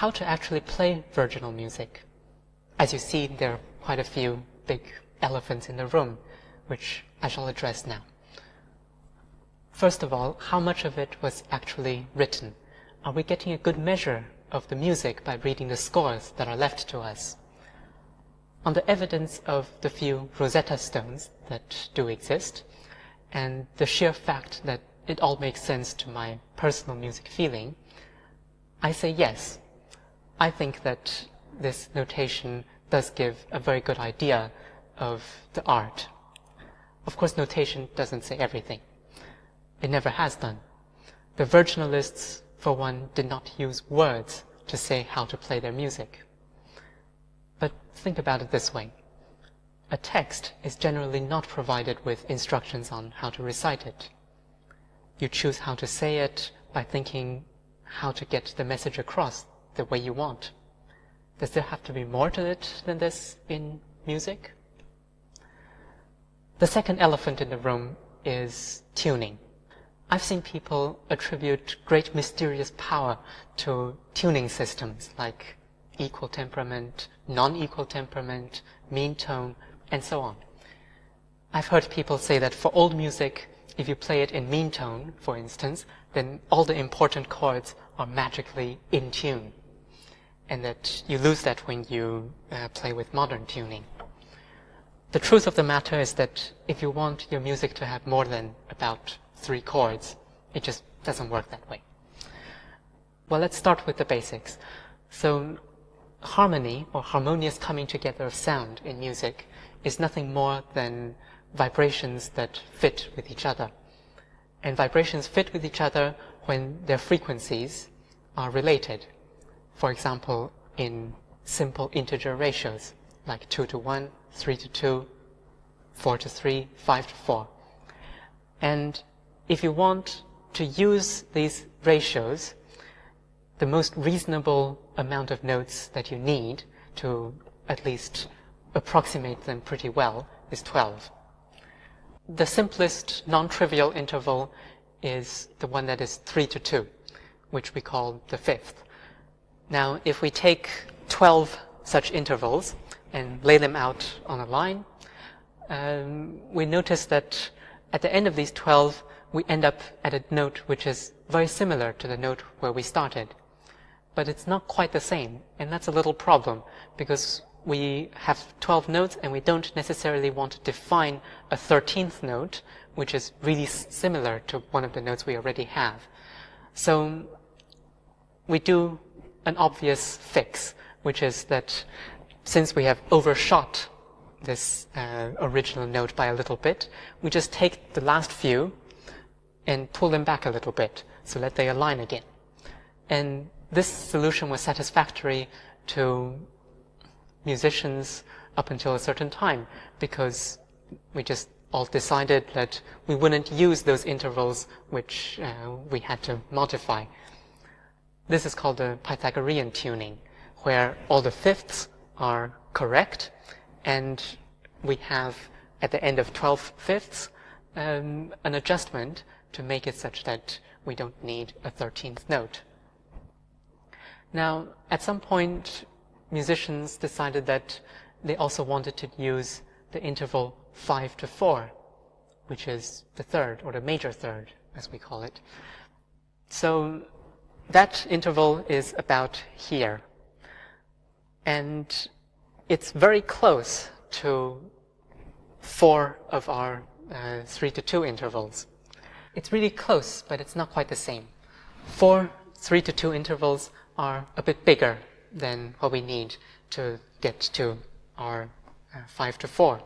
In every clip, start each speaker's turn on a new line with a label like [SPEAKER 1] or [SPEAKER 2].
[SPEAKER 1] how to actually play virginal music. As you see, there are quite a few big elephants in the room, which I shall address now. First of all, how much of it was actually written? Are we getting a good measure of the music by reading the scores that are left to us? On the evidence of the few Rosetta Stones that do exist, and the sheer fact that it all makes sense to my personal music feeling, I say yes. I think that this notation does give a very good idea of the art. Of course, notation doesn't say everything. It never has done. The virginalists, for one, did not use words to say how to play their music. But think about it this way. A text is generally not provided with instructions on how to recite it. You choose how to say it by thinking how to get the message across the way you want. Does there have to be more to it than this in music? The second elephant in the room is tuning. I've seen people attribute great mysterious power to tuning systems like equal temperament, non-equal temperament, mean tone, and so on. I've heard people say that for old music, if you play it in mean tone, for instance, then all the important chords are magically in tune, and that you lose that when you play with modern tuning. The truth of the matter is that if you want your music to have more than about 3 chords, it just doesn't work that way. Well, let's start with the basics. So, harmony, or harmonious coming together of sound in music, is nothing more than vibrations that fit with each other. And vibrations fit with each other when their frequencies are related. For example, in simple integer ratios, like 2 to 1, 3 to 2, 4 to 3, 5 to 4. And if you want to use these ratios, the most reasonable amount of notes that you need to at least approximate them pretty well is 12. The simplest non-trivial interval is the one that is 3 to 2, which we call the fifth. Now, if we take 12 such intervals and lay them out on a line, we notice that at the end of these 12, we end up at a note which is very similar to the note where we started. But it's not quite the same, and that's a little problem, because we have 12 notes and we don't necessarily want to define a 13th note, which is really similar to one of the notes we already have. So we do an obvious fix, which is that since we have overshot this original note by a little bit, we just take the last few and pull them back a little bit so that they align again. And this solution was satisfactory to musicians up until a certain time, because we just all decided that we wouldn't use those intervals which we had to modify. This is called the Pythagorean tuning, where all the fifths are correct, and we have at the end of 12 fifths an adjustment to make it such that we don't need a 13th note. Now, at some point, musicians decided that they also wanted to use the interval 5 to 4, which is the third, or the major third, as we call it. So that interval is about here. And it's very close to 4 of our 3 to 2 intervals. It's really close, but it's not quite the same. 4 3 to 2 intervals are a bit bigger than what we need to get to our 5 to 4.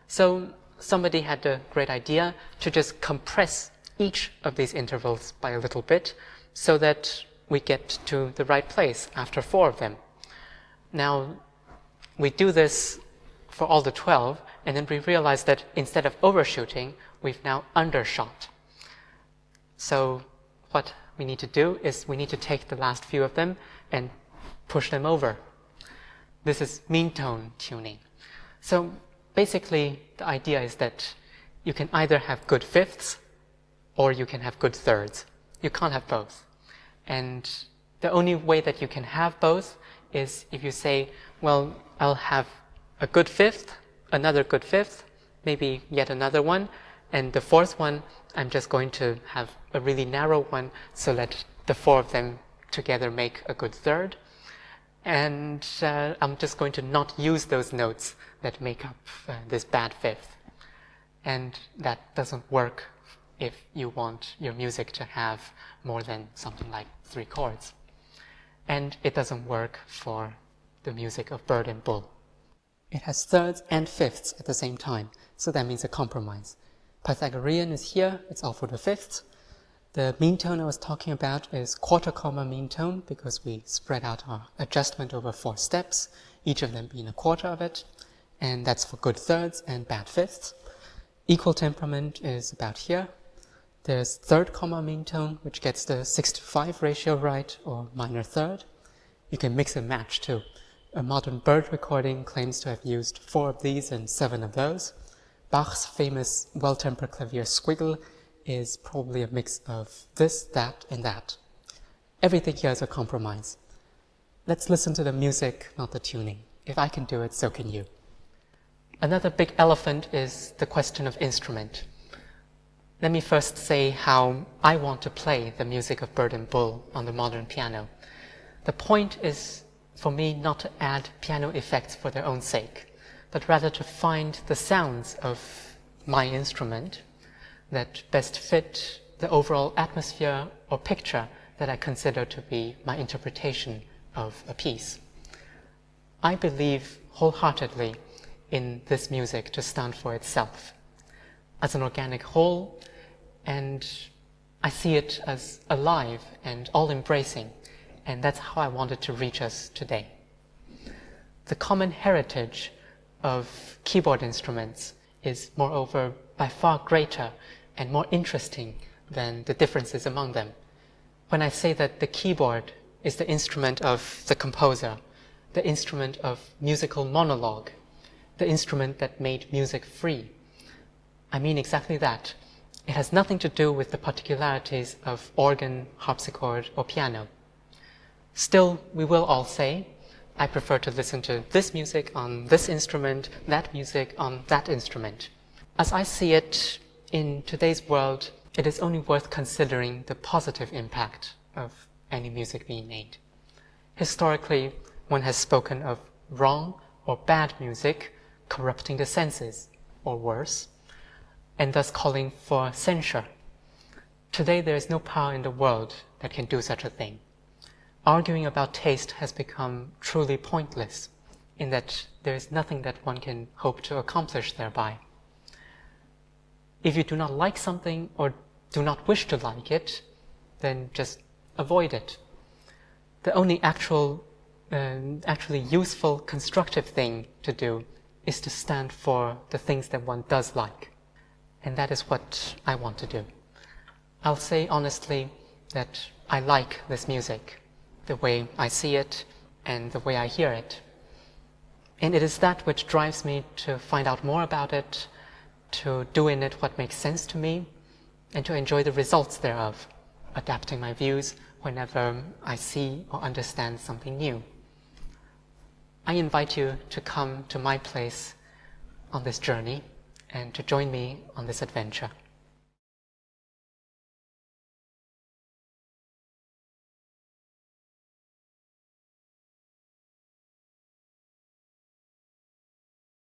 [SPEAKER 1] So somebody had the great idea to just compress each of these intervals by a little bit so that we get to the right place after 4 of them. Now, we do this for all the 12, and then we realize that instead of overshooting, we've now undershot. So what we need to do is we need to take the last few of them and push them over. This is mean tone tuning. So basically, the idea is that you can either have good fifths or you can have good thirds. You can't have both. And The only way that you can have both is if you say, well, I'll have a good fifth, another good fifth, maybe yet another one, and the fourth one, I'm just going to have a really narrow one so that the four of them together make a good third. And I'm just going to not use those notes that make up this bad fifth. And that doesn't work if you want your music to have more than something like 3 chords. And it doesn't work for the music of Bird and Bull. It has thirds and fifths at the same time, so that means a compromise. Pythagorean is here, it's all for the fifths. The mean tone I was talking about is quarter comma mean tone because we spread out our adjustment over 4 steps, each of them being a quarter of it, and that's for good thirds and bad fifths. Equal temperament is about here. There's third comma mean tone, which gets the 6:5 ratio right, or minor third. You can mix and match too. A modern Bird recording claims to have used 4 of these and 7 of those. Bach's famous well-tempered clavier squiggle is probably a mix of this, that, and that. Everything here is a compromise. Let's listen to the music, not the tuning. If I can do it, so can you. Another big elephant is the question of instrument. Let me first say how I want to play the music of Bird and Bull on the modern piano. The point is for me not to add piano effects for their own sake, but rather to find the sounds of my instrument that best fit the overall atmosphere or picture that I consider to be my interpretation of a piece. I believe wholeheartedly in this music to stand for itself as an organic whole, and I see it as alive and all-embracing, and that's how I wanted to reach us today. The common heritage of keyboard instruments is, moreover, by far greater and more interesting than the differences among them. When I say that the keyboard is the instrument of the composer, the instrument of musical monologue, the instrument that made music free, I mean exactly that. It has nothing to do with the particularities of organ, harpsichord, or piano. Still, we will all say, I prefer to listen to this music on this instrument, that music on that instrument. As I see it, in today's world, it is only worth considering the positive impact of any music being made. Historically, one has spoken of wrong or bad music corrupting the senses, or worse, and thus calling for censure. Today there is no power in the world that can do such a thing. Arguing about taste has become truly pointless, in that there is nothing that one can hope to accomplish thereby. If you do not like something or do not wish to like it, then just avoid it. The only actually useful, constructive thing to do is to stand for the things that one does like. And that is what I want to do. I'll say honestly that I like this music, the way I see it and the way I hear it. And it is that which drives me to find out more about it, to do in it what makes sense to me, and to enjoy the results thereof, adapting my views whenever I see or understand something new. I invite you to come to my place on this journey and to join me on this adventure.